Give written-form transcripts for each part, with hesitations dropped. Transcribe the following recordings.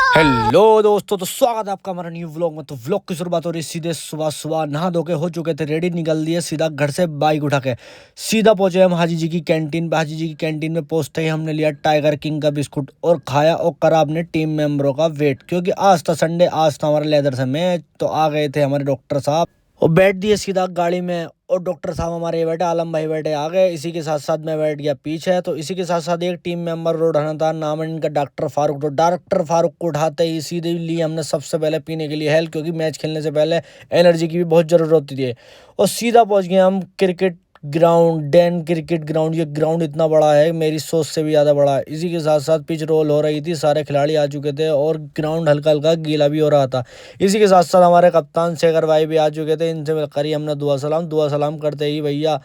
Hello दोस्तों, तो स्वागत है आपका हमारा न्यू व्लॉग में। तो व्लॉग की शुरुआत हो रही सीधे सुबह सुबह। नहा धो के हो चुके थे रेडी, निकल दिए सीधा घर से बाइक उठा के सीधा पहुंचे हम हाजी जी की कैंटीन पे। हाजी जी की कैंटीन में पहुंचते ही हमने लिया टाइगर किंग का बिस्कुट और खाया और करा अपने टीम मेंबरों का वेट, क्योंकि आज था संडे, आज था हमारा लेदर से मैच। तो आ गए थे हमारे डॉक्टर साहब और बैठ दिए सीधा गाड़ी में। और डॉक्टर साहब हमारे ये बैठे, आलम भाई बैठे आ गए। इसी के साथ साथ मैं बैठ गया पीछे। तो इसी के साथ साथ एक टीम मेंबर रोड उठाना था, नाम है इनका डॉक्टर फारूक। तो डॉक्टर फारूक को उठाते ही सीधे लिए हमने सबसे पहले पीने के लिए हेल्थ, क्योंकि मैच खेलने से पहले एनर्जी की भी बहुत ज़रूरत होती है। और सीधा पहुंच गए हम cricket ground, Dan cricket ground. ये ग्राउंड इतना बड़ा है, मेरी सोच से भी ज़्यादा बड़ा है। इसी के साथ साथ पिच रोल हो रही थी, सारे खिलाड़ी आ चुके थे और ग्राउंड हल्का हल्का गीला भी हो रहा था। इसी के साथ साथ हमारे कप्तान शेखर भाई भी आ चुके थे। इनसे करी हमने दुआ सलाम करते ही भैया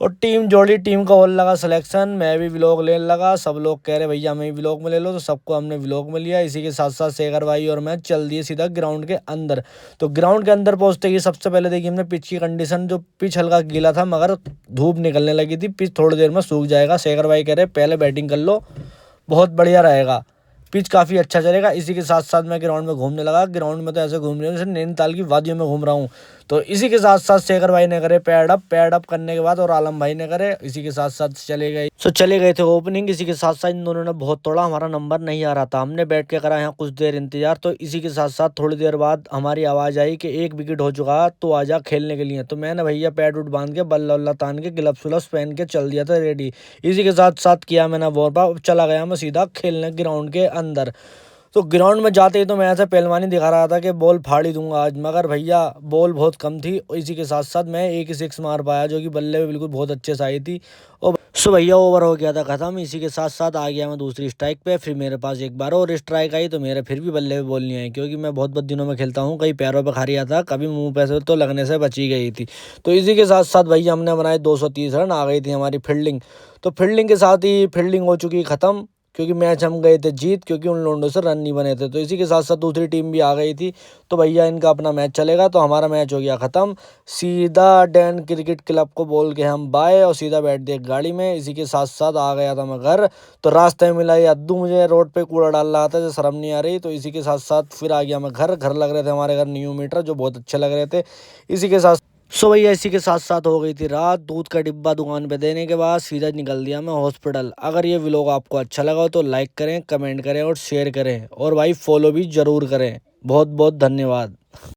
और टीम जोड़ी, टीम का होने लगा सिलेक्शन। मैं भी व्लॉग लेने लगा, सब लोग कह रहे भैया हमें भी व्लॉग में ले लो, तो सबको हमने व्लॉग में लिया। इसी के साथ साथ शेखर भाई और मैं चल दिए सीधा ग्राउंड के अंदर। तो ग्राउंड के अंदर पहुंचते ही सबसे पहले देखिए हमने पिच की कंडीशन। जो पिच हल्का गीला था मगर धूप निकलने लगी थी, पिच थोड़ी देर में सूख जाएगा। शेखर भाई कह रहे पहले बैटिंग कर लो, बहुत बढ़िया रहेगा, पिच काफ़ी अच्छा चलेगा। इसी के साथ साथ मैं ग्राउंड में घूमने लगा। ग्राउंड में तो ऐसे घूम रही हूँ जैसे नैनीताल की वादियों में घूम रहा हूँ। तो इसी के साथ साथ शेखर भाई ने करे पैड अप करने के बाद और आलम भाई ने करे। इसी के साथ साथ चले गए थे ओपनिंग। इसी के साथ साथ इन दोनों ने बहुत तोड़ा, हमारा नंबर नहीं आ रहा था। हमने बैठ के करा यहाँ कुछ देर इंतजार। तो इसी के साथ साथ थोड़ी देर बाद हमारी आवाज़ आई कि एक विकेट हो चुका, तो आजा खेलने के लिए। तो मैंने भैया पैड उड बांध के बल्ला उल्ला तान के ग्लव्स व्लव्स पहन के चल दिया था रेडी। इसी के साथ साथ किया मैंने वार्म अप, चला गया मैं सीधा खेलने ग्राउंड के अंदर। तो ग्राउंड में जाते ही तो मैं ऐसा पहलवानी दिखा रहा था कि बॉल फाड़ ही दूंगा आज, मगर भैया बॉल बहुत कम थी। और इसी के साथ साथ मैं एक ही सिक्स मार पाया, जो कि बल्ले में बिल्कुल बहुत अच्छे से आई थी। और सो भैया ओवर हो गया था ख़त्म। इसी के साथ साथ आ गया मैं दूसरी स्ट्राइक पे। फिर मेरे पास एक बार और स्ट्राइक आई, तो मेरे फिर भी बल्ले पे बॉल नहीं आई, क्योंकि मैं बहुत बहुत दिनों में खेलता हूँ। कहीं पैरों पे खा रिया था, कभी मुंह पे से तो लगने से बची गई थी। तो इसी के साथ साथ भैया हमने बनाए 230 रन, आ गई थी हमारी फील्डिंग। तो फील्डिंग के साथ ही फील्डिंग हो चुकी ख़त्म, क्योंकि मैच हम गए थे जीत, क्योंकि उन लोगों से रन नहीं बने थे। तो इसी के साथ साथ दूसरी टीम भी आ गई थी। तो भैया इनका अपना मैच चलेगा, तो हमारा मैच हो गया ख़त्म। सीधा डैन क्रिकेट क्लब को बोल के हम बाय और सीधा बैठ दिए गाड़ी में। इसी के साथ साथ आ गया था मैं घर। तो रास्ते में मिला ये अद्दू, मुझे रोड पे कूड़ा डाल रहा था, जो शर्म नहीं आ रही। तो इसी के साथ साथ फिर आ गया मैं घर लग रहे थे हमारे घर न्यू मीटर, जो बहुत अच्छे लग रहे थे। इसी के साथ भैया इसी के साथ साथ हो गई थी रात। दूध का डिब्बा दुकान पे देने के बाद सीधा निकल दिया मैं हॉस्पिटल। अगर ये व्लॉग आपको अच्छा लगा हो तो लाइक करें, कमेंट करें और शेयर करें, और भाई फॉलो भी ज़रूर करें। बहुत बहुत धन्यवाद।